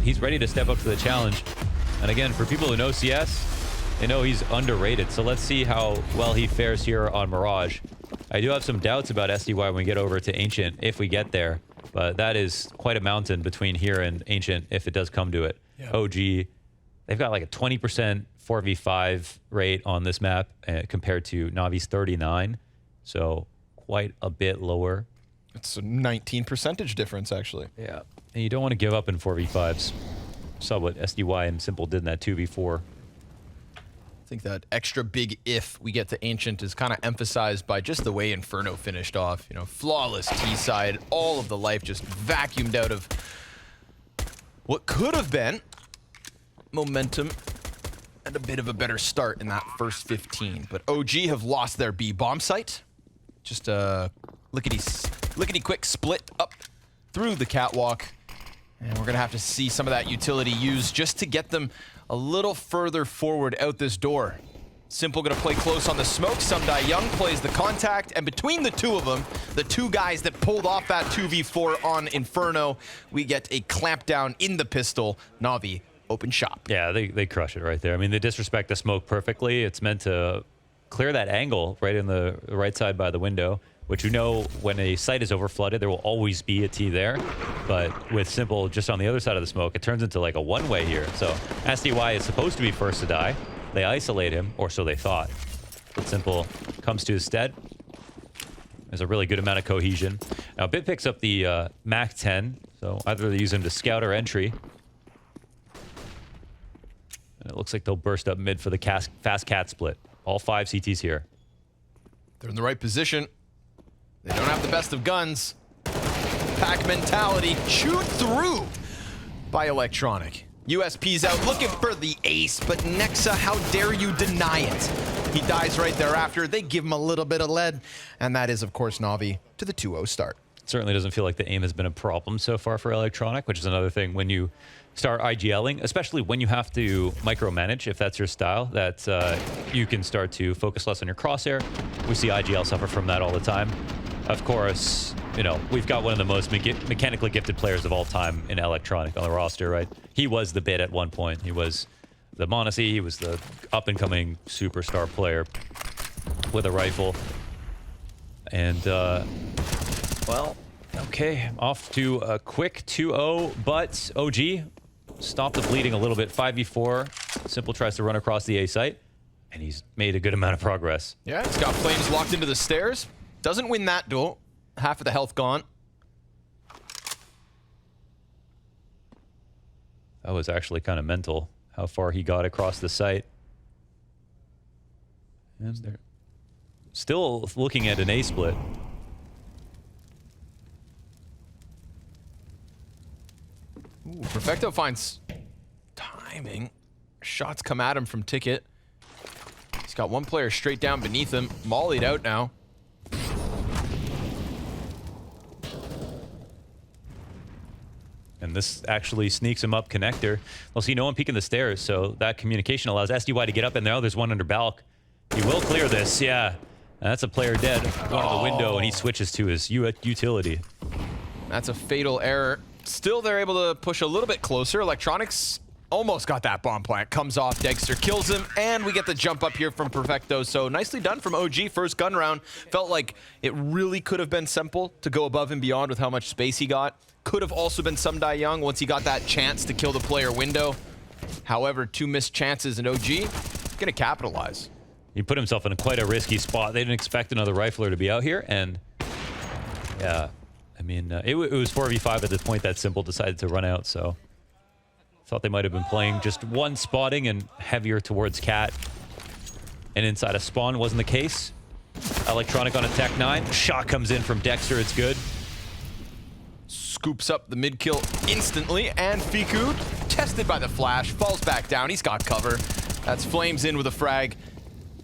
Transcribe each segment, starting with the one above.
he's ready to step up to the challenge. And again, for people who know CS, they know he's underrated. So let's see how well he fares here on Mirage. I do have some doubts about SDY when we get over to Ancient, if we get there. But that is quite a mountain between here and Ancient, if it does come to it. Yeah. OG, they've got like a 20% 4v5 rate on this map compared to NaVi's 39. So quite a bit lower. It's a 19% difference, actually. Yeah. And you don't want to give up in 4v5s. Saw what SDY and Simple did in that 2v4. I think that extra big if we get to Ancient is kind of emphasized by just the way Inferno finished off. You know, flawless T-side, all of the life just vacuumed out of what could have been momentum and a bit of a better start in that first 15. But OG have lost their B bomb site. Just a lickety quick split up through the catwalk. And we're gonna have to see some of that utility used just to get them a little further forward out this door. Simple gonna play close on the smoke. Young plays the contact, and between the two of them, the two guys that pulled off that 2v4 on Inferno, we get a clamp down in the pistol. NaVi, open shop. Yeah, they crush it right there. I mean, they disrespect the smoke perfectly. It's meant to clear that angle right in the right side by the window, which, you know, when a site is overflooded, there will always be a T there. But with Simple just on the other side of the smoke, it turns into like a one-way here. So SDY is supposed to be first to die. They isolate him, or so they thought. But Simple comes to his stead. There's a really good amount of cohesion. Now, Bit picks up the Mac 10, so either they use him to scout or entry. And it looks like they'll burst up mid for the fast cat split. All 5 CTs here. They're in the right position. They don't have the best of guns. Pack mentality chewed through by Electronic. USP's out looking for the ace, but Nexa, how dare you deny it? He dies right thereafter. They give him a little bit of lead, and that is, of course, NaVi to the 2-0 start. Certainly doesn't feel like the aim has been a problem so far for Electronic, which is another thing when you start IGLing, especially when you have to micromanage, if that's your style, that you can start to focus less on your crosshair. We see IGL suffer from that all the time. Of course, you know, we've got one of the most mechanically gifted players of all time in Electronic on the roster, right? He was the bit at one point. He was the Monacy. He was the up-and-coming superstar player with a rifle. And, well, okay, off to a quick 2-0, but OG stopped the bleeding a little bit. 5v4. Simple tries to run across the A site, and he's made a good amount of progress. Yeah, he's got Flames locked into the stairs. Doesn't win that duel. Half of the health gone. That was actually kind of mental, how far he got across the site. And they're still looking at an A split. Ooh, Perfecto finds timing. Shots come at him from Ticket. He's got one player straight down beneath him. Mollied out now. And this actually sneaks him up connector. We'll see no one peeking the stairs, so that communication allows SDY to get up in there. Oh, there's one under Balk. He will clear this, yeah. And that's a player dead. Going to the window, and he switches to his utility. That's a fatal error. Still, they're able to push a little bit closer. Electronics almost got that bomb plant. Comes off, Dexter kills him, and we get the jump up here from Perfecto. So nicely done from OG. First gun round. Felt like it really could have been Simple to go above and beyond with how much space he got. Could have also been Young once he got that chance to kill the player window. However, 2 missed chances, and OG gonna capitalize. He put himself in quite a risky spot. They didn't expect another rifler to be out here, and yeah, I mean, it was 4v5 at the point that Simple decided to run out, so thought they might have been playing just one spotting and heavier towards Cat. And inside a spawn wasn't the case. Electronic on a Tech 9. Shot comes in from Dexter, it's good. Scoops up the mid kill instantly, and Fiku, tested by the flash, falls back down. He's got cover. That's Flames in with a frag.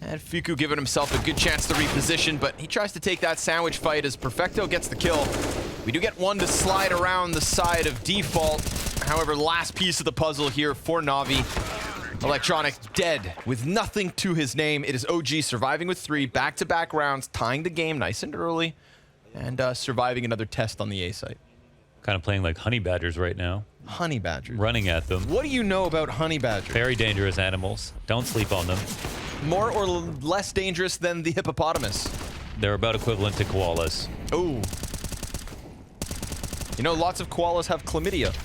And Fiku giving himself a good chance to reposition, but he tries to take that sandwich fight as Perfecto gets the kill. We do get one to slide around the side of default. However, last piece of the puzzle here for NaVi. Electronic dead with nothing to his name. It is OG surviving with 3 back-to-back rounds, tying the game nice and early, and surviving another test on the A site. Kind of playing like honey badgers right now. Honey badgers. running at them. What do you know about honey badgers? Very dangerous animals. Don't sleep on them. More or less dangerous than the hippopotamus? They're about equivalent to koalas. Oh. You know, lots of koalas have chlamydia.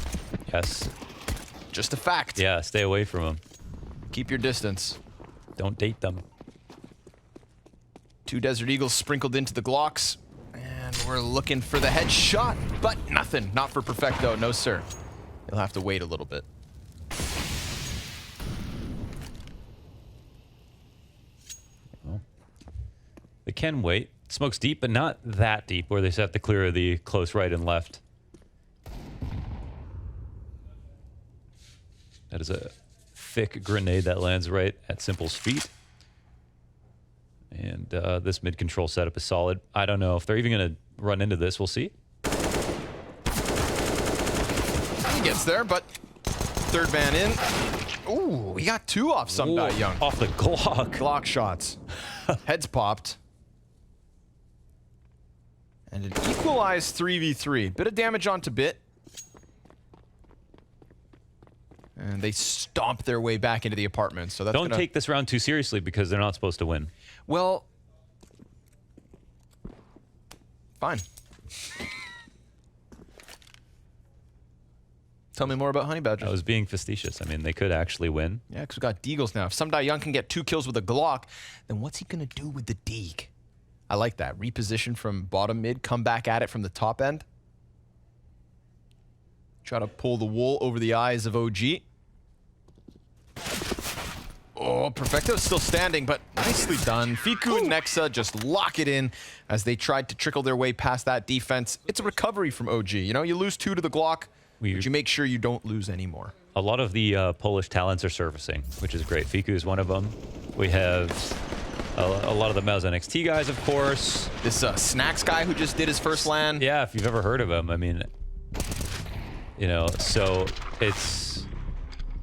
Yes. Just a fact. Yeah, stay away from them. Keep your distance. Don't date them. 2 Desert Eagles sprinkled into the Glocks. And we're looking for the headshot, but nothing. Not for Perfecto. No, sir. You'll have to wait a little bit. Well, they can wait. Smoke's deep, but not that deep where they just have to clear the close right and left. That is a thick grenade that lands right at Simple's feet. And this mid-control setup is solid. I don't know if they're even going to run into this. We'll see. He gets there, but third man in. Ooh, he got 2 off some guy young. Off the Glock. Glock shots. Heads popped. And an equalized 3v3. Bit of damage onto Bit. And they stomp their way back into the apartment. So that's Don't take this round too seriously because they're not supposed to win. Well, fine. Tell me more about honey badgers. I was being facetious. I mean, they could actually win. Yeah, because we got Deagles now. If some Young can get 2 kills with a Glock, then what's he going to do with the Deag? I like that. Reposition from bottom mid, come back at it from the top end. Try to pull the wool over the eyes of OG. Oh, Perfecto's still standing, but nicely done. Fiku and Nexa just lock it in as they tried to trickle their way past that defense. It's a recovery from OG. You know, you lose 2 to the Glock, but you make sure you don't lose any more. A lot of the Polish talents are surfacing, which is great. Fiku is one of them. We have a lot of the MOUZ NXT guys, of course. This Snacks guy who just did his first LAN. Yeah, if you've ever heard of him, I mean, you know, so it's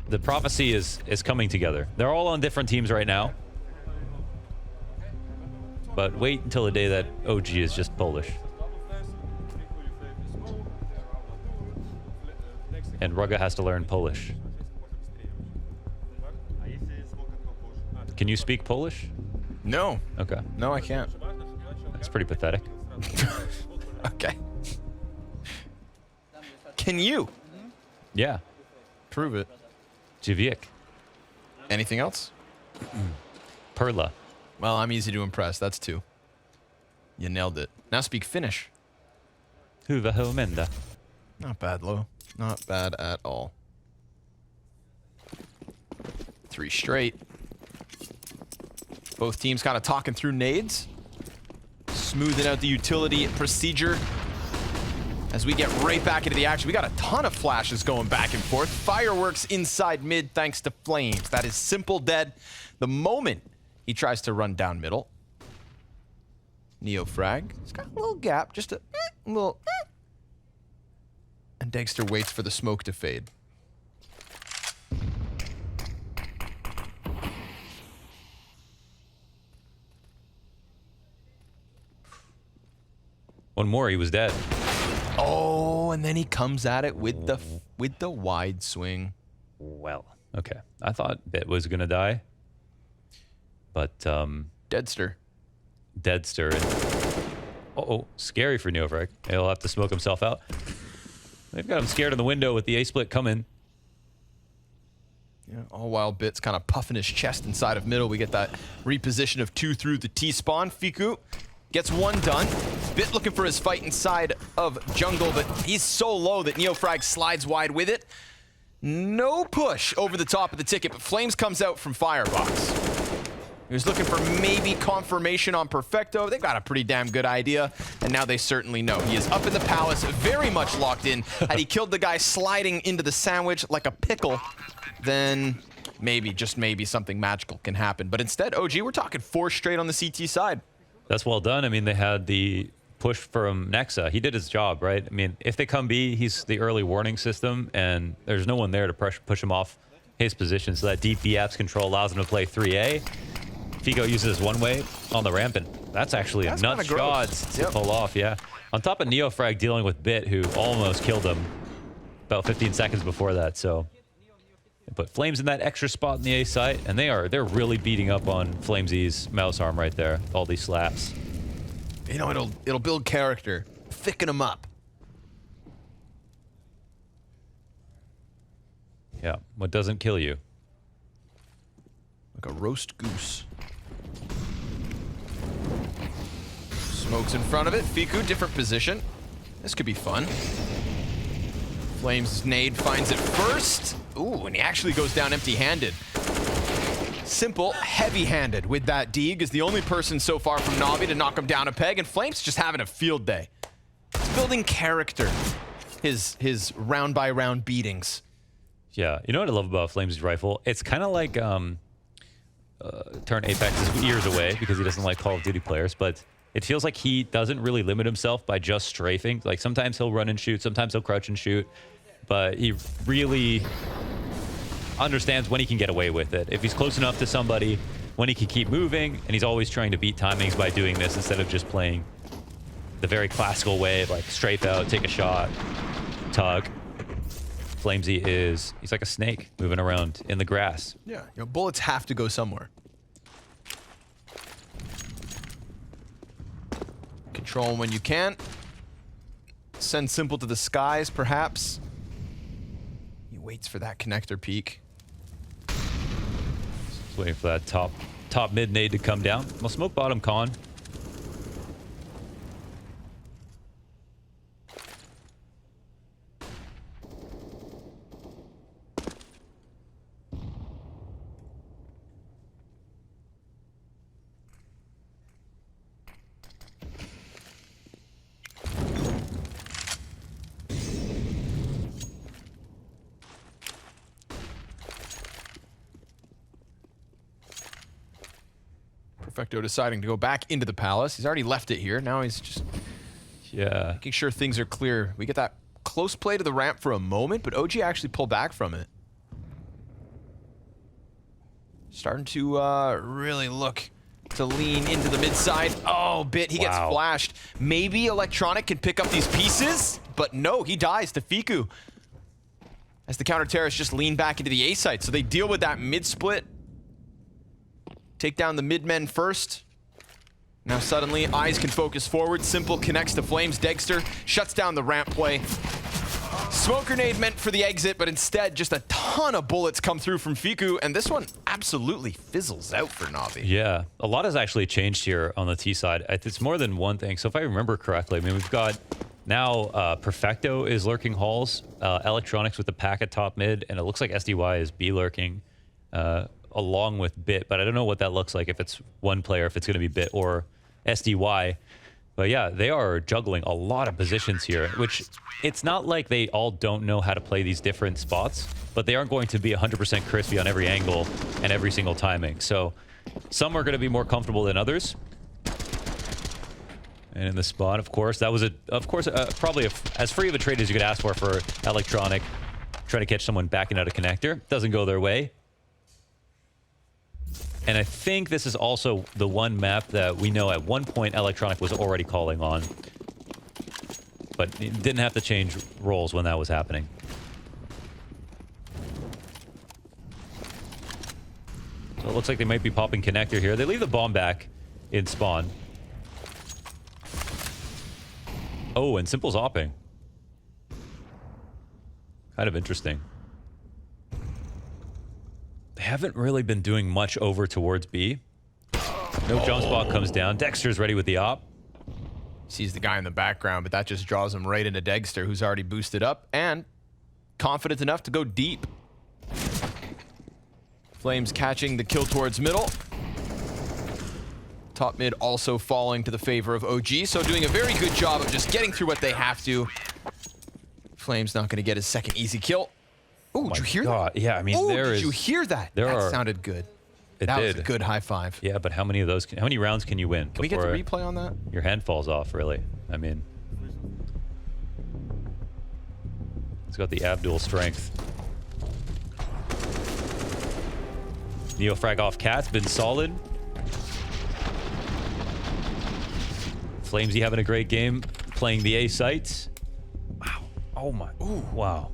the prophecy is coming together. They're all on different teams right now, but wait until the day that OG is just Polish. And Ruga has to learn Polish. Can you speak Polish? No. Okay. No, I can't. That's pretty pathetic. Okay. Can you? Yeah. Prove it. Dziwiek. Anything else? Perla. Well, I'm easy to impress. That's 2. You nailed it. Now speak Finnish. Hyvä huomenta. Not bad, Lo. Not bad at all. 3 straight. Both teams kind of talking through nades. Smoothing out the utility procedure. As we get right back into the action, we got a ton of flashes going back and forth. Fireworks inside mid thanks to Flames. That is Simple dead the moment he tries to run down middle. Neo frag. He's got a little gap, just a little. And Dexter waits for the smoke to fade. One more, he was dead. Oh, and then he comes at it with the wide swing. Well, okay. I thought Bit was gonna die, but Deadster. Deadster. Uh-oh, scary for Neofrag. He'll have to smoke himself out. They've got him scared in the window with the A-split coming. Yeah, all while Bit's kind of puffing his chest inside of middle. We get that reposition of 2 through the T-spawn. Fiku gets 1 done. Bit looking for his fight inside of jungle, but he's so low that Neofrag slides wide with it. No push over the top of the ticket, but Flames comes out from Firebox. He was looking for maybe confirmation on Perfecto. They've got a pretty damn good idea, and now they certainly know. He is up in the palace, very much locked in. Had he killed the guy sliding into the sandwich like a pickle, then maybe, just maybe, something magical can happen. But instead, OG, we're talking 4 straight on the CT side. That's well done. I mean, they had the push from Nexa. He did his job, right? I mean, if they come B, he's the early warning system, and there's no one there to push him off his position, so that deep B apps control allows him to play 3A. Figo uses one way on the ramp, and that's actually a nut shot to pull off, yeah. On top of Neofrag dealing with Bit, who almost killed him. about 15 seconds before that. So they put Flames in that extra spot in the A site, and they're really beating up on Flamesy's mouse arm right there. All these slaps. You know, it'll build character, thicken them up. Yeah, what doesn't kill you? Like a roast goose. Smokes in front of it. Fiku, different position. This could be fun. Flames' nade finds it first. Ooh, and he actually goes down empty-handed. Simple, heavy-handed with that Deeg is the only person so far from NaVi to knock him down a peg, and Flames just having a field day. He's building character. His round-by-round beatings. Yeah, you know what I love about Flames' rifle? It's kind of like turn Apex's ears away because he doesn't like Call of Duty players, but it feels like he doesn't really limit himself by just strafing. Like sometimes he'll run and shoot, sometimes he'll crouch and shoot, but he really understands when he can get away with it. If he's close enough to somebody, when he can keep moving, and he's always trying to beat timings by doing this instead of just playing the very classical way of like strafe out, take a shot, tug. Flamesy he's like a snake moving around in the grass. Yeah, you know, bullets have to go somewhere. Control when you can. Send Simple to the skies, perhaps. He waits for that connector peek. Just waiting for that top mid nade to come down. Well, smoke bottom con. Perfecto deciding to go back into the palace. He's already left it here. Now he's just making sure things are clear. We get that close play to the ramp for a moment, but OG actually pulled back from it. Starting to really look to lean into the mid side. Oh, he gets flashed. Maybe Electronic can pick up these pieces, but no, he dies to Fiku. As the counter terrorists just lean back into the A site, so they deal with that mid split. Take down the mid men first. Now suddenly, eyes can focus forward. Simple connects to Flames. Dexter shuts down the ramp play. Smoke grenade meant for the exit, but instead just a ton of bullets come through from Fiku, and this one absolutely fizzles out for NaVi. Yeah, a lot has actually changed here on the T side. It's more than one thing. So if I remember correctly, I mean, we've got now Perfecto is lurking halls, Electronics with the pack at top mid, and it looks like SDY is B lurking. Along with Bit, but I don't know what that looks like, if it's one player, if it's going to be Bit or SDY. But yeah, they are juggling a lot of positions here, which it's not like they all don't know how to play these different spots, but they aren't going to be 100% crispy on every angle and every single timing. So some are going to be more comfortable than others. And in the spawn, of course, that was probably as free of a trade as you could ask for Electronic. Trying to catch someone backing out a connector. Doesn't go their way. And I think this is also the one map that we know at one point Electronic was already calling on. But it didn't have to change roles when that was happening. So it looks like they might be popping connector here. They leave the bomb back in spawn. Oh, and Simple's opping. Kind of interesting. They haven't really been doing much over towards B. No jump spot comes down. Dexter's ready with the op. Sees the guy in the background, but that just draws him right into Dexter, who's already boosted up and confident enough to go deep. Flames catching the kill towards middle. Top mid also falling to the favor of OG, so doing a very good job of just getting through what they have to. Flames not going to get his second easy kill. Oh, did you hear that? Yeah, I mean, did you hear that? That sounded good. That was a good high five. Yeah, but how many rounds can you win? Can we get the replay on that? Your hand falls off, really. I mean, he's got the Abdul strength. Neo frag off Cat's been solid. Flamesy having a great game playing the A sites. Wow. Oh my. Ooh. Wow.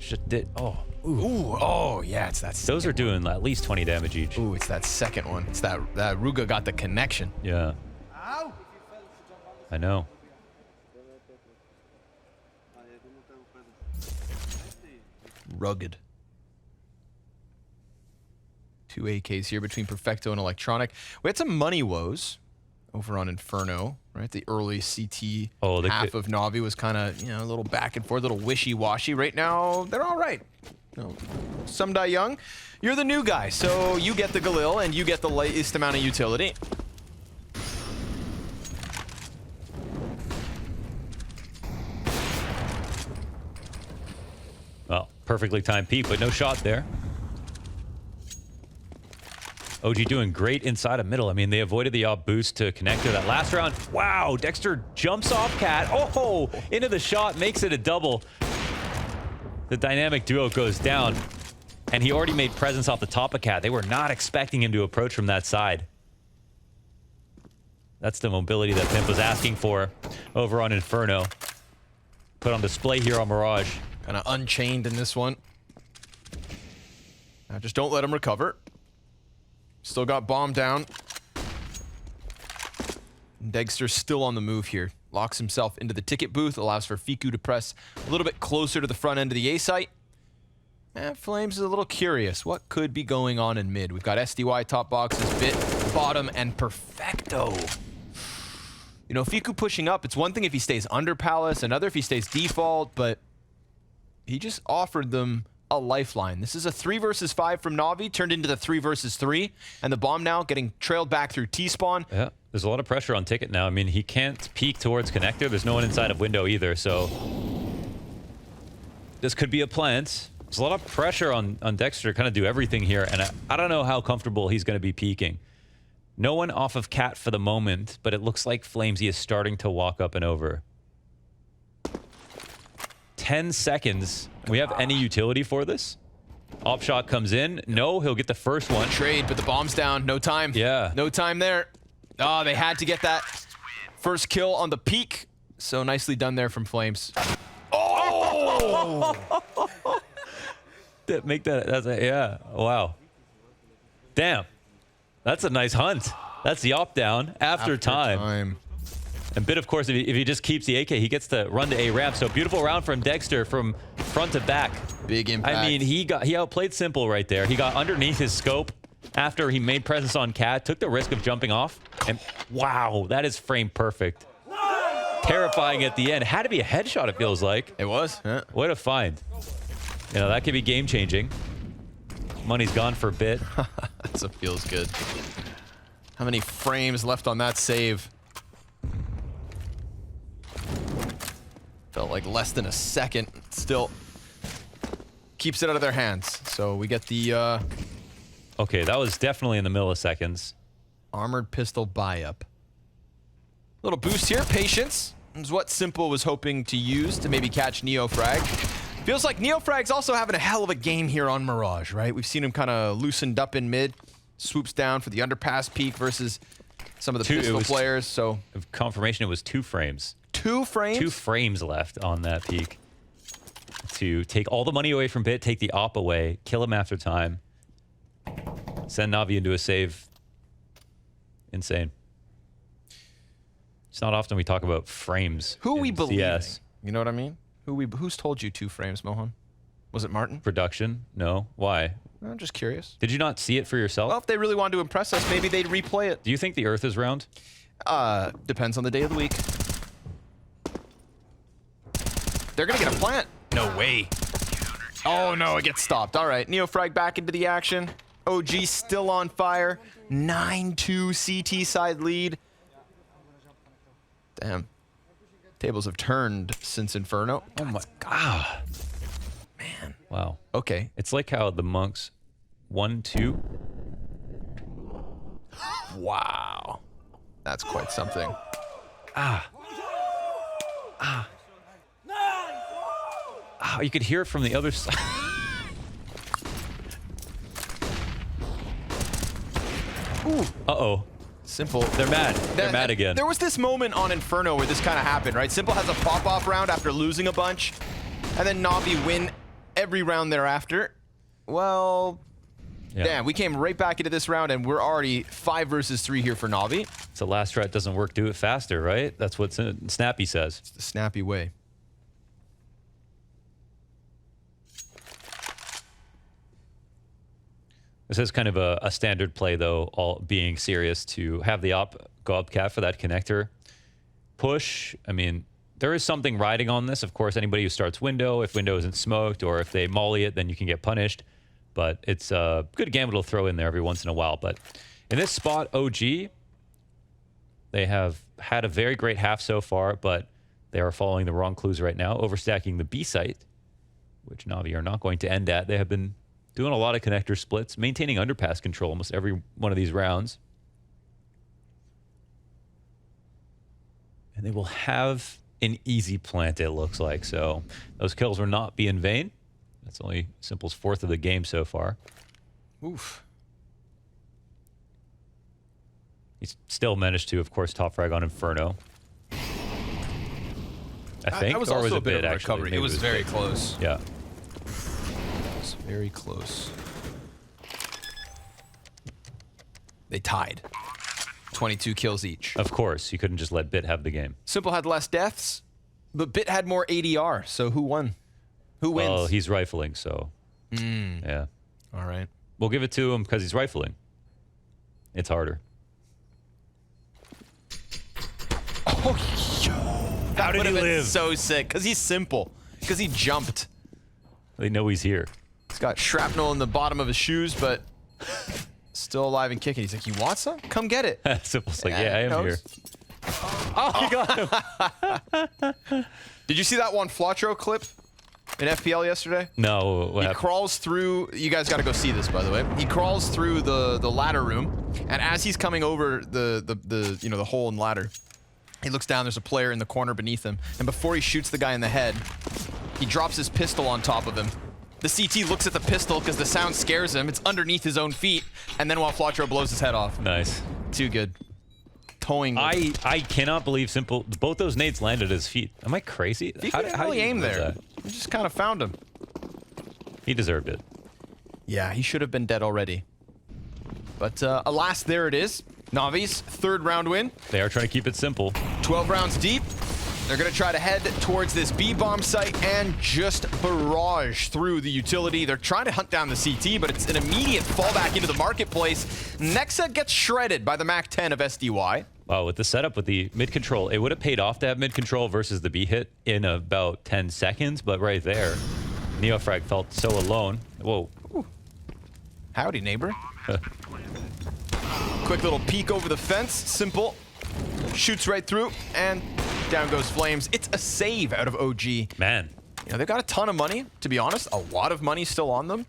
Just did. Oh. Ooh, oh, yeah, it's that Those are second doing at least 20 damage each. Ooh, it's that second one. It's that Ruga got the connection. Yeah. I know. Rugged. 2 AKs here between Perfecto and Electronic. We had some money woes over on Inferno, right? The early CT half of NaVi was kind of, you know, a little back and forth, a little wishy-washy. Right now, they're all right. You know, some die young. You're the new guy, so you get the Galil and you get the least amount of utility. Well, perfectly timed peek, but no shot there. OG doing great inside of middle. I mean, they avoided the op boost to connector that last round. Wow, Dexter jumps off Cat. Oh, into the shot, makes it a double. The dynamic duo goes down, and he already made presence off the top of Cat. They were not expecting him to approach from that side. That's the mobility that Pimp was asking for over on Inferno. Put on display here on Mirage. Kind of unchained in this one. Now just don't let him recover. Still got bomb down. Dexter's still on the move here. Locks himself into the ticket booth, allows for Fiku to press a little bit closer to the front end of the A site. And Flames is a little curious. What could be going on in mid? We've got SDY top boxes, Bit, bottom, and Perfecto. You know, Fiku pushing up, it's one thing if he stays under Palace, another if he stays default, but he just offered them a lifeline. This is a 3 versus 5 from NaVi, turned into the 3 versus 3, and the bomb now getting trailed back through T-spawn. Yeah, there's a lot of pressure on Ticket now. I mean, he can't peek towards connector. There's no one inside of window either, so this could be a plant. There's a lot of pressure on Dexter to kind of do everything here, and I don't know how comfortable he's going to be peeking. No one off of Cat for the moment, but it looks like Flamesy is starting to walk up and over. 10 seconds. We have any utility for this? Op shot comes in. No, he'll get the first one. Trade, but the bomb's down. No time. Yeah. No time there. Oh, they had to get that first kill on the peak. So nicely done there from Flames. Oh! Make that. That's a, yeah. Wow. Damn. That's a nice hunt. That's the op down after time. And Bit, of course, if he just keeps the AK, he gets to run to A ramp. So beautiful round from Dexter from front to back. Big impact. I mean, he outplayed Simple right there. He got underneath his scope after he made presence on Cat, took the risk of jumping off, and wow, that is frame perfect. Terrifying at the end. Had to be a headshot, it feels like. It was. Yeah. What a find. You know, that could be game-changing. Money's gone for a bit. That feels good. How many frames left on that save? Felt like less than a second. Still keeps it out of their hands. So we get the okay, that was definitely in the milliseconds. Armored pistol buy-up. Little boost here. Patience is what Simple was hoping to use to maybe catch NeoFrag. Feels like NeoFrag's also having a hell of a game here on Mirage, right? We've seen him kind of loosened up in mid. Swoops down for the underpass peak versus some of the pistol players. So confirmation, it was 2 frames. 2 frames? 2 frames left on that peak to take all the money away from Bit, take the op away, kill him after time, send NaVi into a save. Insane. It's not often we talk about frames. Who we believe? CS. You know what I mean? Who's told you 2 frames, Mohan? Was it Martin? Production? No. Why? I'm just curious. Did you not see it for yourself? Well, if they really wanted to impress us, maybe they'd replay it. Do you think the Earth is round? Depends on the day of the week. They're gonna get a plant. No way. Oh no, it gets stopped. All right, NeoFrag back into the action. OG still on fire. 9-2 CT side lead. Damn. Tables have turned since Inferno. Oh my god. Man. Wow. Okay. It's like how the monks 1-2. Wow. That's quite something. You could hear it from the other side. Ooh. Uh-oh. Simple. They're mad. They're mad again. There was this moment on Inferno where this kind of happened, right? Simple has a pop-off round after losing a bunch, and then NaVi win every round thereafter. Well, damn, we came right back into this round, and we're already 5 versus 3 here for NaVi. So last strat doesn't work, do it faster, right? That's what Snappy says. It's the snappy way. This is kind of a standard play, though, all being serious, to have the op go up cat for that connector push. I mean, there is something riding on this. Of course, anybody who starts window, if window isn't smoked, or if they molly it, then you can get punished. But it's a good gamble to throw in there every once in a while. But in this spot, OG, they have had a very great half so far, but they are following the wrong clues right now, overstacking the B site, which NaVi are not going to end at. They have been doing a lot of connector splits, maintaining underpass control almost every one of these rounds. And they will have an easy plant, it looks like. So those kills will not be in vain. That's only Simple's 4th of the game so far. Oof. He's still managed to, of course, top frag on Inferno. I think, that was or also was it a bit of a actually? recovery. Maybe It was very bid. close. Yeah. It's very close. They tied. 22 kills each. Of course, you couldn't just let Bit have the game. Simple had less deaths, but Bit had more ADR. So who won? Who wins? Well, he's rifling, so yeah. All right. We'll give it to him because he's rifling. It's harder. Oh, yo. That How did would he have been live? so sick. Because he's simple. Because he jumped. They know he's here. He's got shrapnel in the bottom of his shoes, but still alive and kicking. He's like, you want some? Come get it. Simple's like, yeah, I am here. Oh, he got him. Did you see that one Flotro clip in FPL yesterday? No, what He happened? crawls through. You guys got to go see this, by the way. He crawls through the ladder room, and as he's coming over the hole in the ladder, he looks down. There's a player in the corner beneath him, and before he shoots the guy in the head, he drops his pistol on top of him. The CT looks at the pistol because the sound scares him. It's underneath his own feet, and then while Flotro blows his head off. Nice. Too good. Towing. I cannot believe Simple. Both those nades landed at his feet. Am I crazy? He didn't really aim there. That? We just kind of found him. He deserved it. Yeah, he should have been dead already. But alas, there it is. NaVi's 3rd round win. They are trying to keep it simple. 12 rounds deep. They're going to try to head towards this B-bomb site and just barrage through the utility. They're trying to hunt down the CT, but it's an immediate fallback into the marketplace. Nexa gets shredded by the MAC-10 of SDY. Wow, with the setup with the mid control, it would have paid off to have mid control versus the B hit in about 10 seconds, but right there, Neofrag felt so alone. Whoa. Ooh. Howdy, neighbor. Quick little peek over the fence. Simple. Shoots right through, and down goes Flames. It's a save out of OG. Man. You know, they've got a ton of money, to be honest. A lot of money still on them.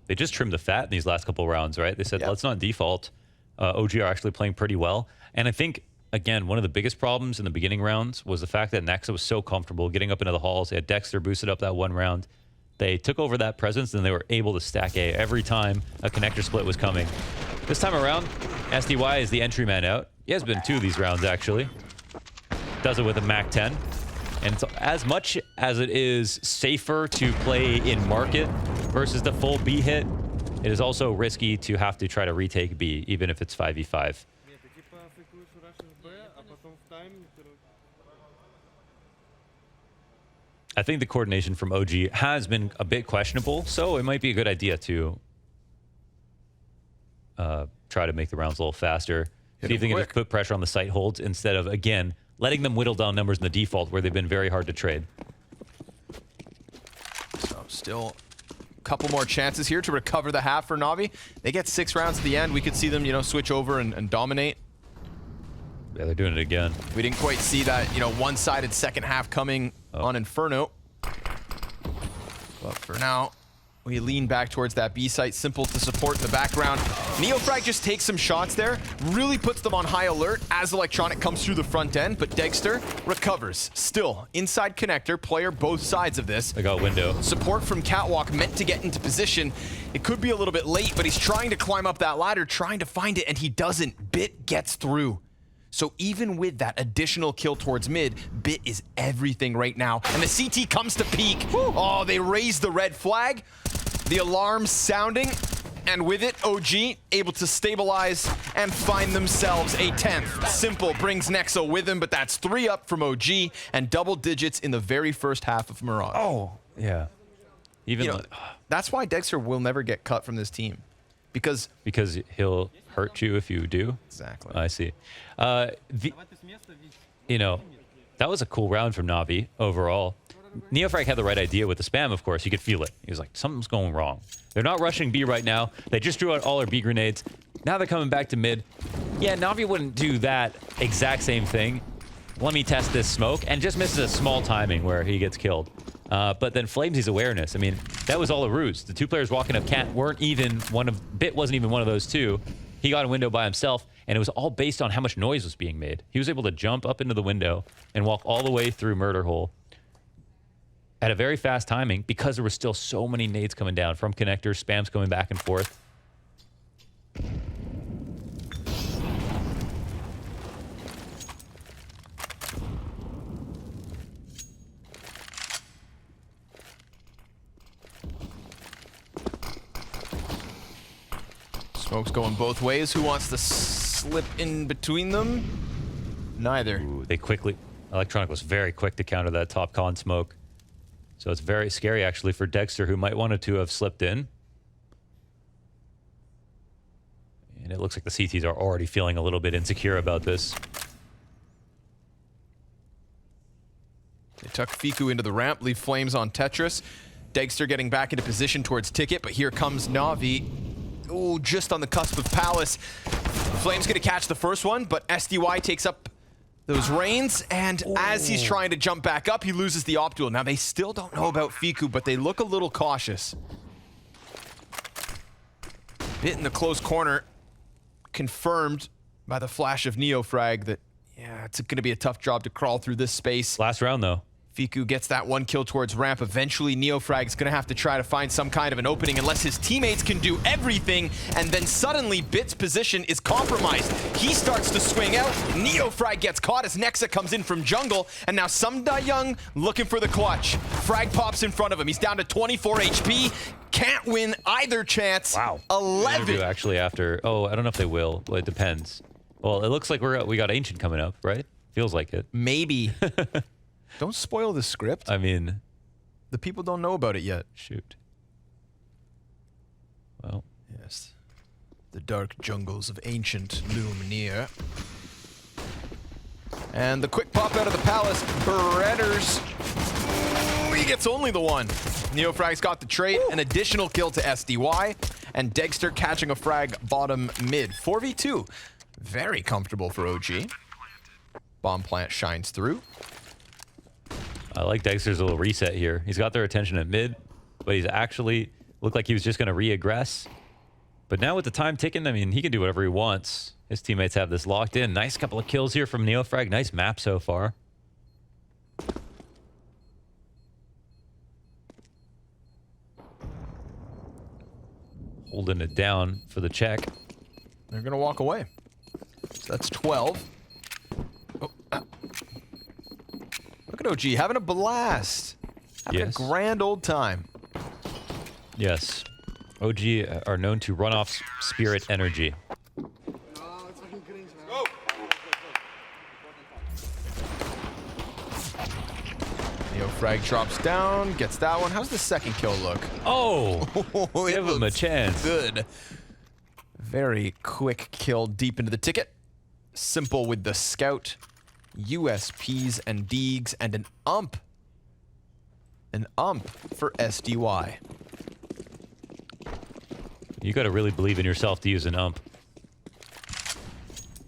They just trimmed the fat in these last couple rounds, right? They said, Yep. let's not default. OG are actually playing pretty well. And I think, again, one of the biggest problems in the beginning rounds was the fact that Nexa was so comfortable getting up into the halls. They had Dexter boosted up that one round. They took over that presence, and they were able to stack A every time a connector split was coming. This time around, SDY is the entry man out. He has been 2 of these rounds, actually. Does it with a MAC-10. And it's as much as it is safer to play in market versus the full B hit, it is also risky to have to try to retake B, even if it's 5v5. I think the coordination from OG has been a bit questionable, so it might be a good idea to try to make the rounds a little faster. See if they can just put pressure on the site holds instead of, again, letting them whittle down numbers in the default where they've been very hard to trade. So still a couple more chances here to recover the half for NaVi. They get 6 rounds at the end. We could see them, switch over and dominate. Yeah, they're doing it again. We didn't quite see that, one-sided second half coming on Inferno. But for now, we lean back towards that B site. Simple to support in the background. Neofrag just takes some shots there, really puts them on high alert as Electronic comes through the front end, but Dexter recovers. Still, inside connector, player both sides of this. They got window. Support from Catwalk meant to get into position. It could be a little bit late, but he's trying to climb up that ladder, trying to find it, and he doesn't. Bit gets through. So even with that additional kill towards mid, Bit is everything right now. And the CT comes to peek. Oh, they raise the red flag. The alarm sounding. And with it, OG able to stabilize and find themselves a 10th. Simple brings Nexo with him, but that's 3 up from OG and double digits in the very first half of Mirage. Oh, yeah. Even You know, that's why Dexter will never get cut from this team. Because he'll hurt you if you do. Exactly. I see. You know, that was a cool round from NaVi overall. NeoFrag had the right idea with the spam, of course. You could feel it. He was like, something's going wrong. They're not rushing B right now. They just drew out all our B grenades. Now they're coming back to mid. Yeah, NaVi wouldn't do that exact same thing. Let me test this smoke, and just misses a small timing where he gets killed. But then Flamesy's awareness, I mean, that was all a ruse. The 2 players walking up Cat weren't even Bit wasn't even one of those 2. He got a window by himself, and it was all based on how much noise was being made. He was able to jump up into the window and walk all the way through Murder Hole at a very fast timing because there were still so many nades coming down from connectors, spams coming back and forth. Smoke's going both ways. Who wants to slip in between them? Neither. Ooh, they quickly... Electronic was very quick to counter that top con smoke. So it's very scary, actually, for Dexter, who might wanted to have slipped in. And it looks like the CTs are already feeling a little bit insecure about this. They tuck Fiku into the ramp, leave Flames on Tetris. Dexter getting back into position towards Ticket, but here comes NaVi. Ooh, just on the cusp of Palace. Flames gonna catch the first one, but SDY takes up those reins, and as he's trying to jump back up, he loses the op duel. Now, they still don't know about Fiku, but they look a little cautious. Bit in the close corner, confirmed by the flash of NeoFrag that, yeah, it's gonna be a tough job to crawl through this space. Last round, though. Fiku gets that 1 kill towards ramp. Eventually, NeoFrag's gonna have to try to find some kind of an opening unless his teammates can do everything, and then suddenly Bit's position is compromised. He starts to swing out. NeoFrag gets caught as Nexa comes in from jungle, and now Sumda Young looking for the clutch. Frag pops in front of him. He's down to 24 HP. Can't win either chance. Wow. 11. Actually, after... Oh, I don't know if they will. Well, it depends. Well, it looks like we got Ancient coming up, right? Feels like it. Maybe. Don't spoil the script. I mean... The people don't know about it yet. Shoot. Well... Yes. The dark jungles of Ancient loom near. And the quick pop out of the Palace. Bredders. Ooh, he gets only the 1. NeoFrag's got the trade. An additional kill to SDY. And Dexter catching a frag bottom mid. 4v2. Very comfortable for OG. Bomb plant shines through. I like Dexter's little reset here. He's got their attention at mid, but he's actually looked like he was just going to re-aggress. But now with the time ticking, I mean, he can do whatever he wants. His teammates have this locked in. Nice couple of kills here from NeoFrag. Nice map so far. Holding it down for the check. They're going to walk away. So that's 12. Oh. Look at OG having a blast. Having a grand old time. Yes. OG are known to run off spirit energy. NeoFrag drops down, gets that one. How's the second kill look? Oh! Give him a chance. Good. Very quick kill deep into the ticket. Simple with the scout. USPs and Deegs and an ump. An ump for SDY. You got to really believe in yourself to use an ump.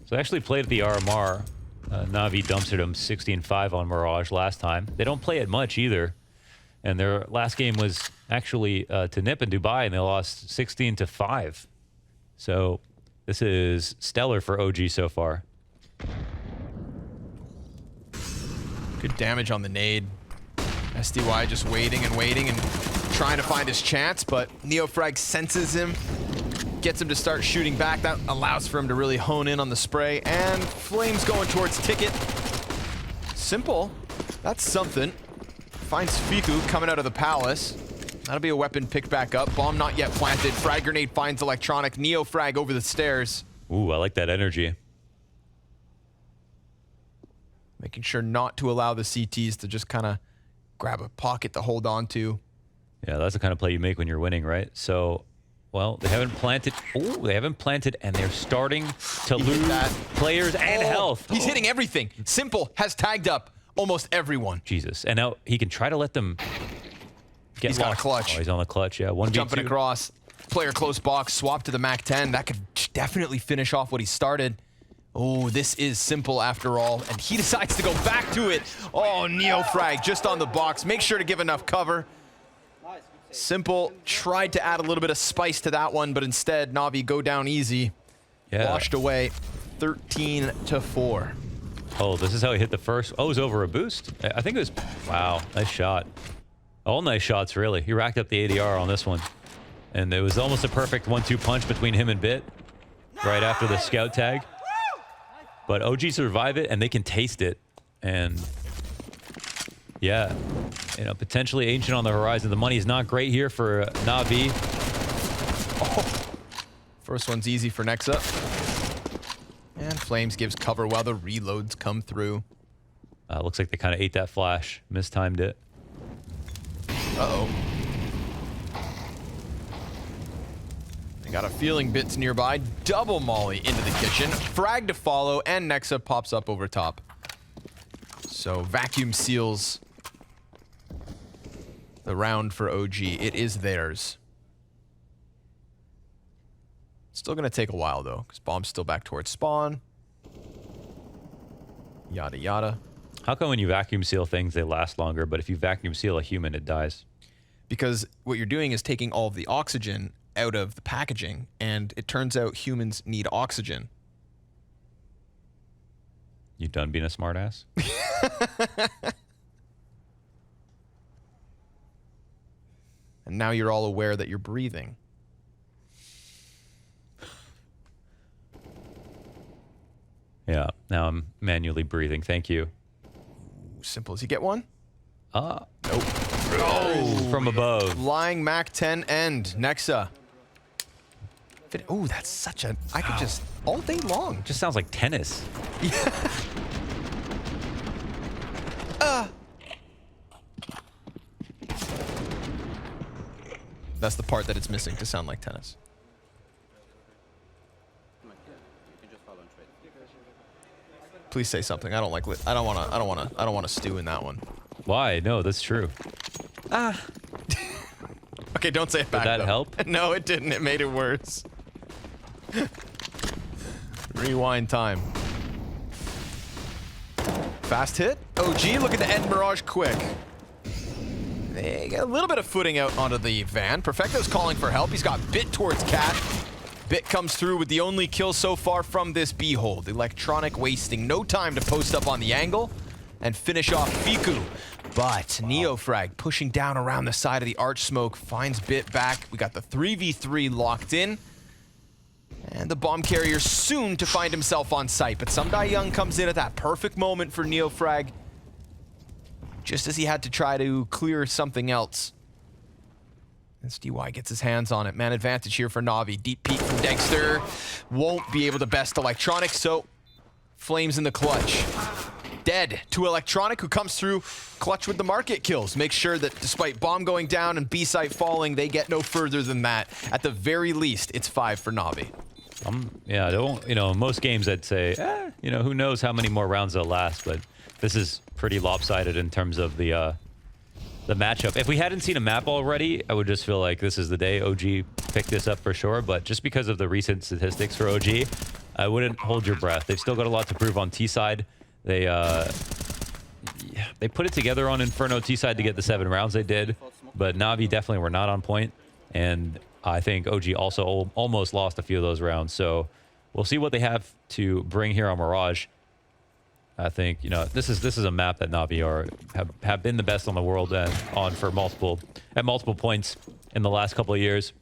So I actually played the RMR. NaVi dumpstered him 16-5 on Mirage last time. They don't play it much either. And their last game was actually to Nip in Dubai, and they lost 16-5. So this is stellar for OG so far. Good damage on the nade. SDY just waiting and waiting and trying to find his chance, but NeoFrag senses him. gets him to start shooting back. That allows for him to really hone in on the spray. And Flames going towards Ticket. Simple. That's something. Finds Fiku coming out of the palace. That'll be a weapon picked back up. Bomb not yet planted. Frag grenade finds Electronic. Neo frag over the stairs. Ooh, I like that energy. Making sure not to allow the CTs to just kind of grab a pocket to hold on to. Yeah, that's the kind of play you make when you're winning, right? So, well, they haven't planted. Oh, they haven't planted, and they're starting to lose players and health. He's hitting everything. Simple has tagged up almost everyone. Jesus. And now he can try to let them get He's got a clutch. Oh, he's on the clutch, yeah. 1v2. Jumping across. Player close box. Swap to the MAC-10. That could definitely finish off what he started. Oh, this is Simple after all. And he decides to go back to it. Oh, Neo frag just on the box. Make sure to give enough cover. Simple tried to add a little bit of spice to that one, but instead, NaVi go down easy. Yeah. Washed away 13-4. Oh, this is how he hit the first. Oh, it was over a boost. I think it was. Wow, nice shot. All nice shots, really. He racked up the ADR on this one. And it was almost a perfect 1-2 punch between him and Bit right after the scout tag. But OG survive it, and they can taste it. And yeah, you know, potentially Ancient on the horizon. The money is not great here for NaVi. Oh. First one's easy for Nexa. And Flames gives cover while the reloads come through. Looks like they kind of ate that flash. Mistimed it. Uh-oh. I got a feeling Bit's nearby. Double molly into the kitchen. Frag to follow, and Nexa pops up over top. So vacuum seals the round for OG. It is theirs. Still gonna take a while though, because Bomb's still back towards spawn. Yada yada. How come when you vacuum seal things, they last longer, but if you vacuum seal a human, it dies? Because what you're doing is taking all of the oxygen out of the packaging, and it turns out humans need oxygen. You done being a smartass? And now you're all aware that you're breathing. Yeah, now I'm manually breathing. Thank you. Simple. Does he get one? Nope. Oh, From above. Flying MAC-10 end. Nexa. Oh, that's such a... I could just... all day long. Just sounds like tennis. Yeah. That's the part that it's missing to sound like tennis. Please say something. I don't like. I don't want to stew in that one. Why? No, that's true. Okay, don't say it back. Did that though. help? No, it didn't. It made it worse. Rewind time. Fast hit. OG looking to end Mirage quick. They get a little bit of footing out onto the van. Perfecto's calling for help. He's got Bit towards Cat. Bit comes through with the only kill so far from this B-hold. Electronic wasting no time to post up on the angle and finish off Fiku. But Neofrag pushing down around the side of the arch smoke finds Bit back. We got the 3v3 locked in. And the bomb carrier soon to find himself on site. But Sumdai Young comes in at that perfect moment for Neofrag. Just as he had to try to clear something else. And SDY gets his hands on it. Man advantage here for NaVi. Deep peek from Dexter. Won't be able to best Electronic, so Flames in the clutch. Dead to Electronic, who comes through clutch with the market kills. Make sure that despite bomb going down and B site falling, they get no further than that. At the very least, it's 5 for NaVi. Yeah, don't, you know, in most games I'd say, you know, who knows how many more rounds they'll last, but this is pretty lopsided in terms of the matchup. If we hadn't seen a map already, I would just feel like this is the day OG picked this up for sure, but just because of the recent statistics for OG, I wouldn't hold your breath. They've still got a lot to prove on T side. They put it together on Inferno T side to get the 7 rounds they did, but NaVi definitely were not on point, and I think OG also almost lost a few of those rounds, so we'll see what they have to bring here on Mirage. I think, you know, this is a map that NaVi have been the best on the world and on for multiple points in the last couple of years.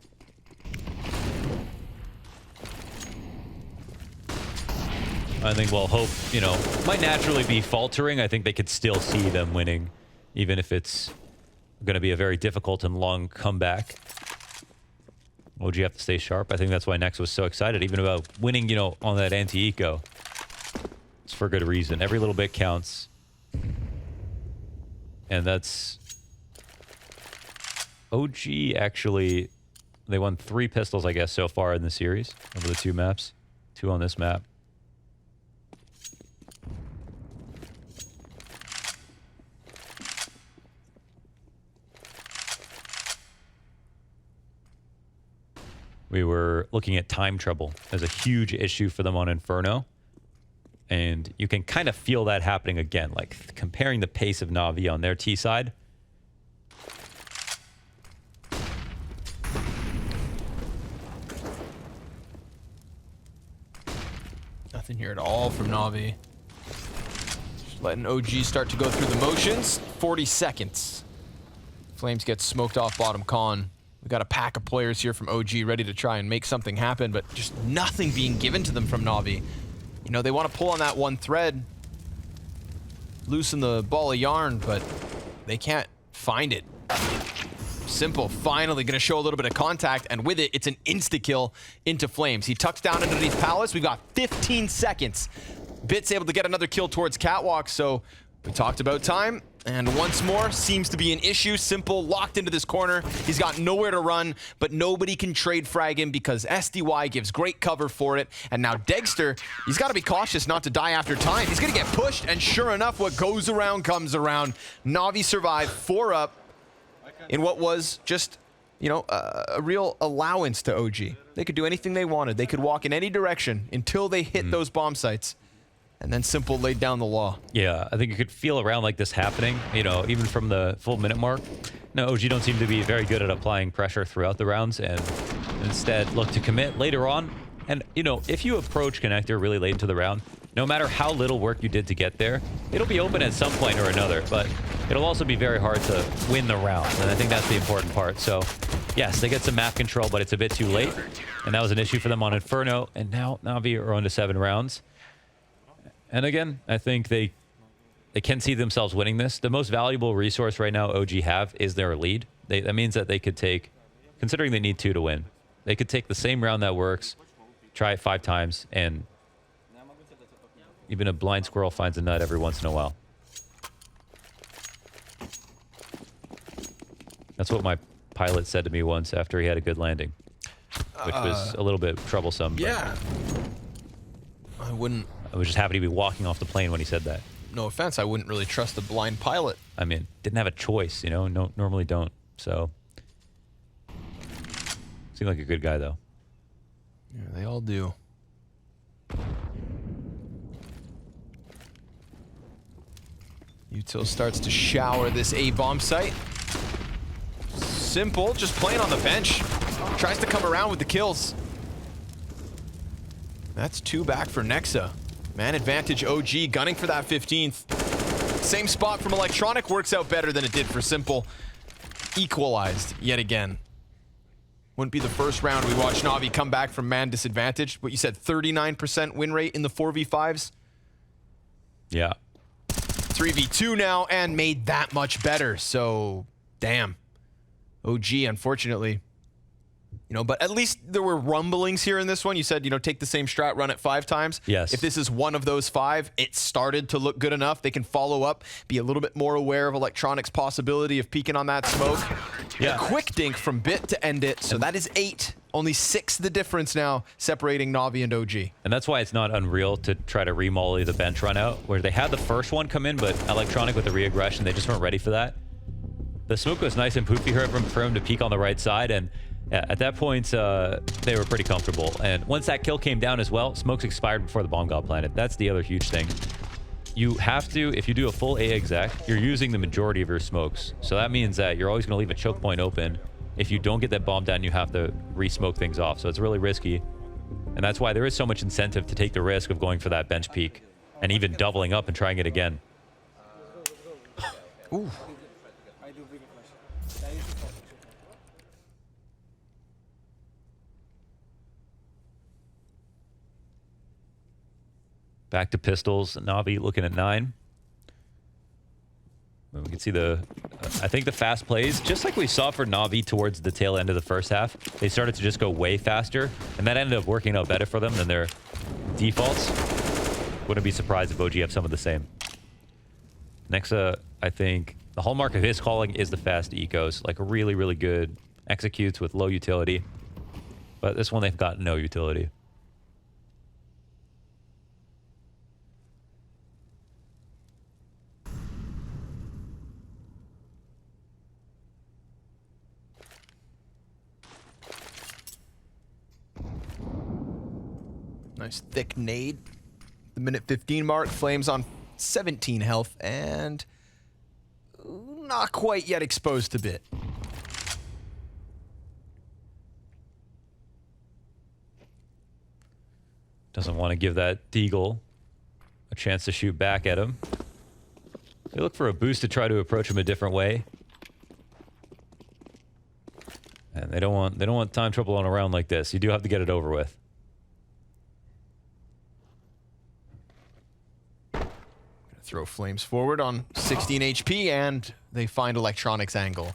I think we'll hope, you know, might naturally be faltering. I think they could still see them winning, even if it's going to be a very difficult and long comeback. OG have to stay sharp. I think that's why Nex was so excited, even about winning, you know, on that anti-eco. It's for good reason. Every little bit counts. And that's... OG actually... They won 3 pistols, I guess, so far in the series over the 2 maps. 2 on this map. We were looking at time trouble as a huge issue for them on Inferno. And you can kind of feel that happening again, like comparing the pace of NaVi on their T side. Nothing here at all from NaVi. Just letting OG start to go through the motions. 40 seconds. Flames get smoked off bottom con. We got a pack of players here from OG ready to try and make something happen, but just nothing being given to them from NaVi. You know, they want to pull on that one thread, loosen the ball of yarn, but they can't find it. Simple finally going to show a little bit of contact, and with it, it's an insta-kill into Flames. He tucks down underneath Palace. We've got 15 seconds. Bit's able to get another kill towards Catwalk, so we talked about time. And once more, seems to be an issue. Simple locked into this corner. He's got nowhere to run, but nobody can trade frag him because SDY gives great cover for it. And now Dexter, he's got to be cautious not to die after time. He's going to get pushed, and sure enough, what goes around comes around. NaVi survived 4 up in what was just, you know, a real allowance to OG. They could do anything they wanted. They could walk in any direction until they hit those bomb sites. And then Simple laid down the law. Yeah, I think you could feel around like this happening, you know, even from the full minute mark. No, OG don't seem to be very good at applying pressure throughout the rounds and instead look to commit later on. And, you know, if you approach Connector really late into the round, no matter how little work you did to get there, it'll be open at some point or another, but it'll also be very hard to win the round. And I think that's the important part. So, yes, they get some map control, but it's a bit too late. And that was an issue for them on Inferno. And now NaVi are on to 7 rounds. And again, I think they can see themselves winning this. The most valuable resource right now OG have is their lead. That means that they could take, considering they need 2 to win, they could take the same round that works, try it 5 times, and even a blind squirrel finds a nut every once in a while. That's what my pilot said to me once after he had a good landing, which was a little bit troublesome. Yeah. I wouldn't... I was just happy to be walking off the plane when he said that. No offense, I wouldn't really trust a blind pilot. I mean, didn't have a choice, you know? No, normally don't. So, seemed like a good guy, though. Yeah, they all do. Util starts to shower this A-bomb site. Simple, just playing on the bench. Tries to come around with the kills. That's 2 back for Nexa. Man advantage OG, gunning for that 15th. Same spot from Electronic, works out better than it did for Simple. Equalized yet again. Wouldn't be the first round we watched NaVi come back from man disadvantage. What you said, 39% win rate in the 4v5s? Yeah. 3v2 now, and made that much better. So, damn. OG, unfortunately. You know, but at least there were rumblings here in this one. You said, you know, take the same strat, run it 5 times. Yes. If this is one of those 5, it started to look good enough. They can follow up, be a little bit more aware of Electronic's possibility of peeking on that smoke. Yeah. A quick dink from Bit to end it. So that is 8. Only 6 the difference now separating NaVi and OG. And that's why it's not unreal to try to remolly the bench run out, where they had the first one come in, but Electronic with the re-aggression, they just weren't ready for that. The smoke was nice and poofy for him to peek on the right side, and at that point, they were pretty comfortable. And once that kill came down as well, smokes expired before the bomb got planted. That's the other huge thing. You have to, if you do a full A exec, you're using the majority of your smokes. So that means that you're always going to leave a choke point open. If you don't get that bomb down, you have to re-smoke things off. So it's really risky. And that's why there is so much incentive to take the risk of going for that bench peek and even doubling up and trying it again. Ooh. Back to pistols. NaVi looking at 9. We can see I think the fast plays, just like we saw for NaVi towards the tail end of the first half, they started to just go way faster, and that ended up working out better for them than their defaults. Wouldn't be surprised if OG have some of the same. Nexa, I think the hallmark of his calling is the fast ecos, like really, really good executes with low utility. But this one, they've got no utility. Nice thick nade. The minute 15 mark, Flames on 17 health, and not quite yet exposed to bit. Doesn't want to give that Deagle a chance to shoot back at him. They look for a boost to try to approach him a different way. And they don't want time trouble on a round like this. You do have to get it over with. Throw Flames forward on 16 HP, and they find Electronic's angle.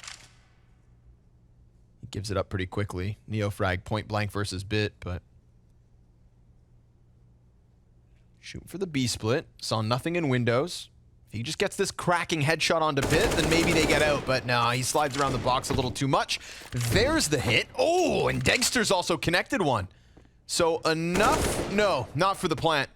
He gives it up pretty quickly. Neofrag point blank versus bit, but shooting for the B split. Saw nothing in windows. If he just gets this cracking headshot onto bit, then maybe they get out, but no, he slides around the box a little too much. There's the hit. Oh, and Dexter's also connected one. So enough? No, not for the plant.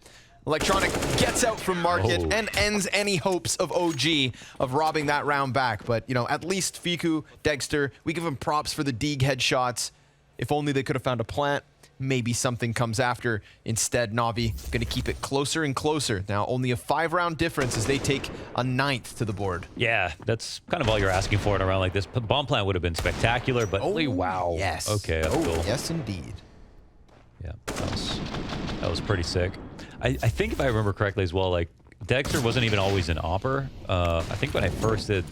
Electronic gets out from market and ends any hopes of OG of robbing that round back. But, you know, at least Fiku, Dexter, we give them props for the Deeg headshots. If only they could have found a plant, maybe something comes after. Instead, NaVi going to keep it closer and closer. Now, only a 5-round difference as they take a 9th to the board. Yeah, that's kind of all you're asking for in a round like this. Bomb plant would have been spectacular, but wow. Yes. Okay, that's cool. Yes, indeed. Yeah, that was pretty sick. I think if I remember correctly as well, like, Dexter wasn't even always an opper. I think when I first did,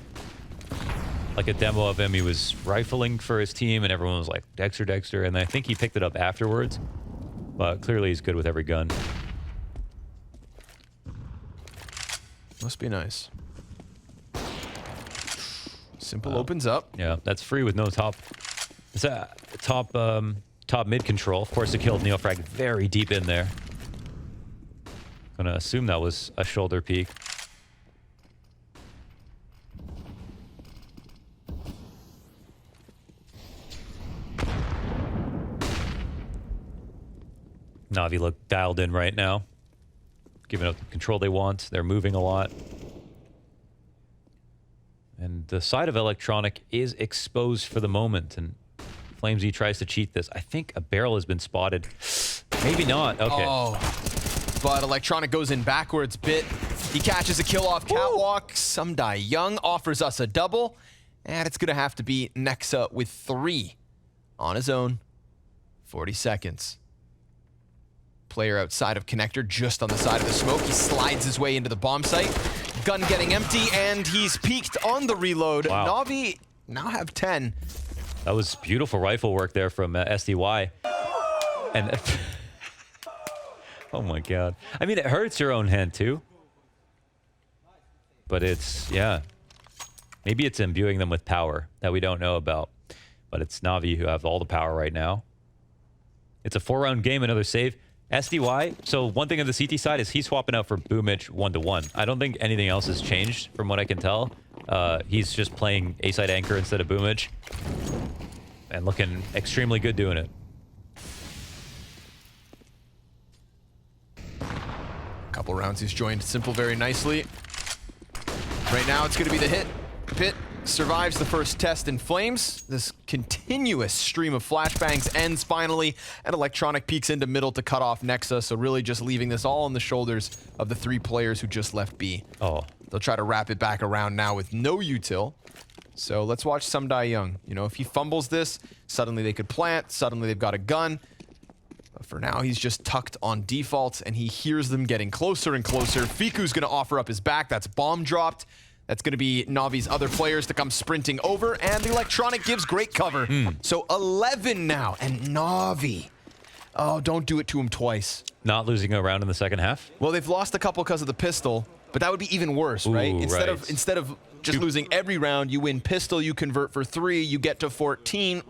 like, a demo of him, he was rifling for his team, and everyone was like, Dexter, Dexter, and I think he picked it up afterwards. But clearly he's good with every gun. Must be nice. Simple opens up. Yeah, that's free with no top. It's a top mid control. Of course, it killed Neofrag very deep in there. Gonna assume that was a shoulder peek. NaVi look dialed in right now. Giving up the control they want. They're moving a lot. And the side of Electronic is exposed for the moment. And FlameZ tries to cheat this. I think a barrel has been spotted. Maybe not. Okay. Oh. But Electronic goes in backwards bit. He catches a kill off catwalk. Sumdai Young offers us a double. And it's going to have to be Nexa with 3 on his own. 40 seconds. Player outside of connector, just on the side of the smoke. He slides his way into the bomb site. Gun getting empty, and he's peeked on the reload. Wow. NaVi now have 10. That was beautiful rifle work there from SDY. And oh my god. I mean, it hurts your own hand too. But it's, yeah. Maybe it's imbuing them with power that we don't know about. But it's NaVi who have all the power right now. It's a 4-round game, another save. SDY, so one thing on the CT side is he's swapping out for Boomich 1-to-1. I don't think anything else has changed from what I can tell. He's just playing A-side anchor instead of Boomich. And looking extremely good doing it. Couple rounds he's joined Simple very nicely. Right now it's going to be the hit. Pit survives the first test in Flames. This continuous stream of flashbangs ends finally, and Electronic peeks into middle to cut off Nexa, so really just leaving this all on the shoulders of the 3 players who just left B. Oh. They'll try to wrap it back around now with no util. So let's watch Sumdai Young. You know, if he fumbles this, suddenly they could plant, suddenly they've got a gun. But for now, he's just tucked on default, and he hears them getting closer and closer. Fiku's gonna offer up his back. That's bomb dropped. That's going to be NaVi's other players to come sprinting over, and the Electronic gives great cover. So 11 now, and NaVi Oh, don't do it to him twice. Not losing a round in the second half? Well, they've lost a couple because of the pistol, but that would be even worse, right? Ooh, Instead of just losing every round, you win pistol, you convert for 3, you get to 14,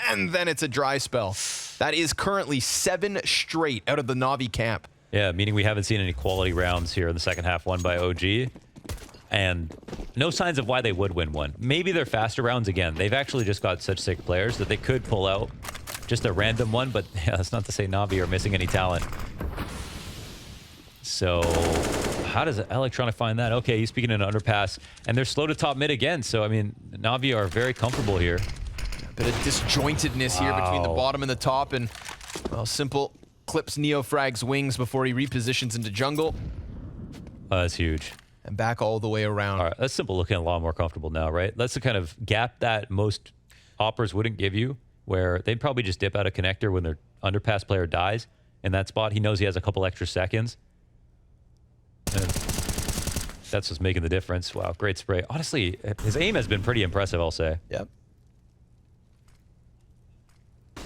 and then it's a dry spell. That is currently 7 straight out of the NaVi camp. Yeah, meaning we haven't seen any quality rounds here in the second half won by OG. And no signs of why they would win one. Maybe they're faster rounds again. They've actually just got such sick players that they could pull out just a random one, but yeah, that's not to say NaVi are missing any talent. So how does Electronic find that? Okay, he's speaking in an underpass, and they're slow to top mid again. So, I mean, NaVi are very comfortable here. A bit of disjointedness here between the bottom and the top, and, well, Simple clips NeoFrag's wings before he repositions into jungle. That's huge. And back all the way around. All right, that's Simple looking a lot more comfortable now, right? That's the kind of gap that most operas wouldn't give you, where they'd probably just dip out a connector when their underpass player dies in that spot. He knows he has a couple extra seconds. And that's what's making the difference. Wow, great spray. Honestly, his aim has been pretty impressive, I'll say. Yep. You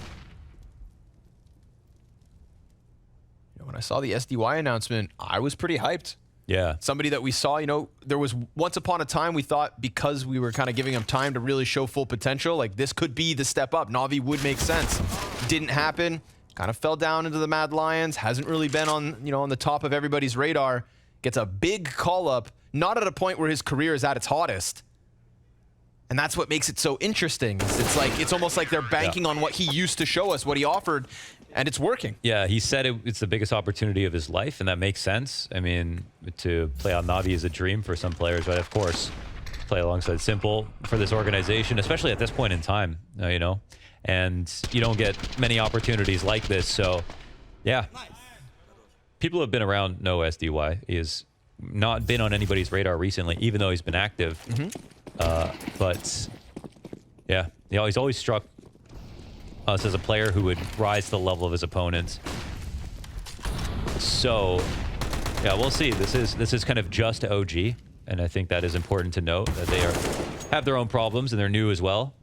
know, when I saw the SDY announcement, I was pretty hyped. Yeah. Somebody that we saw, you know, there was once upon a time we thought because we were kind of giving him time to really show full potential, like this could be the step up. NaVi would make sense. Didn't happen. Kind of fell down into the Mad Lions. Hasn't really been on, you know, on the top of everybody's radar. Gets a big call up, not at a point where his career is at its hottest. And that's what makes it so interesting. It's almost like they're banking on what he used to show us, what he offered, and it's working. Yeah, he said it's the biggest opportunity of his life, and that makes sense. I mean, to play on NaVi is a dream for some players, but of course, play alongside Simple for this organization, especially at this point in time, you know, and you don't get many opportunities like this. So, yeah, people have been around no SDY. He has not been on anybody's radar recently, even though he's been active. But yeah, he's always struck us as a player who would rise to the level of his opponents. So yeah, we'll see. This is kind of just OG, and I think that is important to note that they have their own problems and they're new as well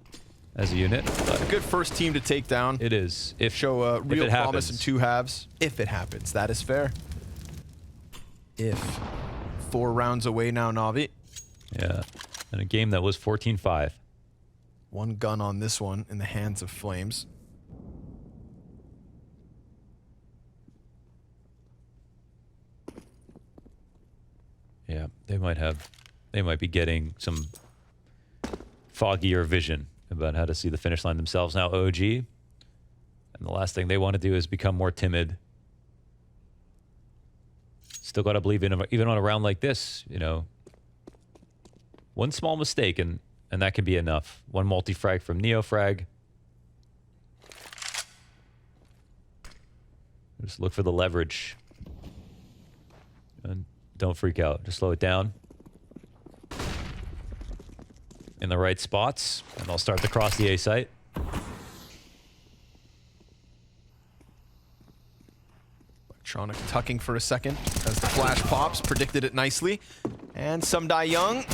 as a unit. But a good first team to take down. It is. Show real if promise in 2 halves. If it happens, that is fair. If 4 rounds away now, NaVi. Yeah, and a game that was 14-5. 1 gun on this one in the hands of Flames. Yeah, they might be getting some foggier vision about how to see the finish line themselves now, OG. And the last thing they want to do is become more timid. Still got to believe in them, even on a round like this, you know. One small mistake and that can be enough. 1 multi-frag from NeoFrag. Just look for the leverage. And don't freak out. Just slow it down. In the right spots. And they'll start to cross the A site. Electronic tucking for a second as the flash pops. Predicted it nicely. And Sumdai Young.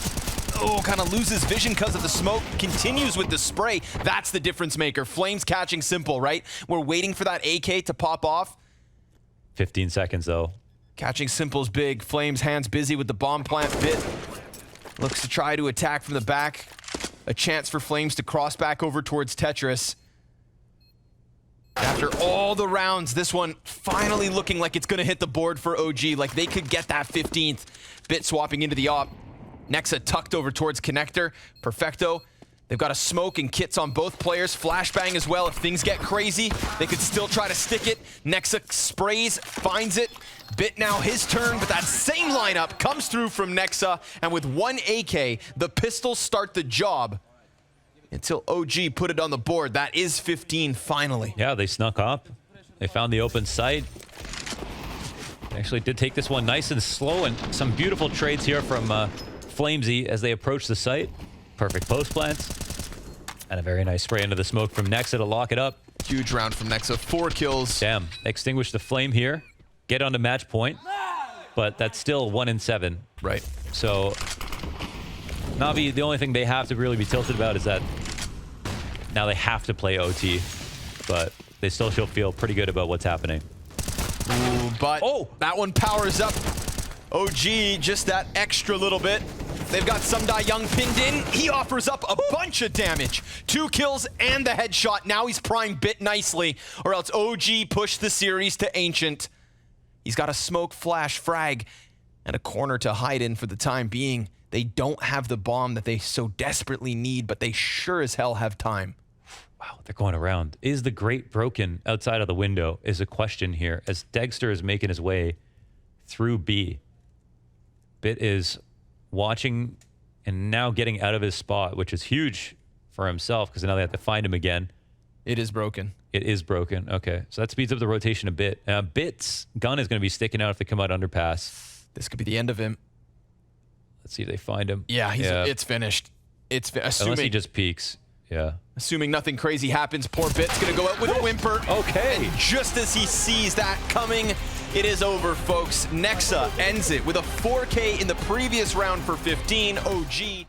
Oh, kind of loses vision because of the smoke. Continues with the spray. That's the difference maker. Flames catching Simple, right? We're waiting for that AK to pop off. 15 seconds, though. Catching Simple's big. Flames hands busy with the bomb plant bit. Looks to try to attack from the back. A chance for Flames to cross back over towards Tetris. After all the rounds, this one finally looking like it's going to hit the board for OG. Like they could get that 15th. Bit swapping into the op. Nexa tucked over towards Connector. Perfecto. They've got a smoke and kits on both players. Flashbang as well. If things get crazy, they could still try to stick it. Nexa sprays, finds it. Bit now his turn, but that same lineup comes through from Nexa. And with 1 AK, the pistols start the job. Until OG put it on the board. That is 15 finally. Yeah, they snuck up. They found the open site. They actually did take this one nice and slow, and some beautiful trades here from Flamesy as they approach the site. Perfect post plants. And a very nice spray into the smoke from Nexa to lock it up. Huge round from Nexa. 4 kills. Damn. Extinguish the flame here. Get onto match point. But that's still 1 in 7. Right. So NaVi, the only thing they have to really be tilted about is that now they have to play OT. But they still should feel pretty good about what's happening. Ooh, but that one powers up. OG, just that extra little bit. They've got Sumdai Young pinned in. He offers up a bunch of damage. 2 kills and the headshot. Now he's primed bit nicely, or else OG pushed the series to Ancient. He's got a smoke flash frag and a corner to hide in for the time being. They don't have the bomb that they so desperately need, but they sure as hell have time. Wow, they're going around. Is the Great broken outside of the window is a question here as Dexter is making his way through B. Bit is watching and now getting out of his spot, which is huge for himself because now they have to find him again. It is broken. It is broken. Okay, so that speeds up the rotation a bit. Bit's gun is going to be sticking out if they come out underpass. This could be the end of him. Let's see if they find him. Yeah, it's finished. Unless he just peeks. Yeah. Assuming nothing crazy happens, poor Bit's going to go out with a whimper. Okay. And just as he sees that coming, it is over, folks. Nexa ends it with a 4K in the previous round for 15. OG.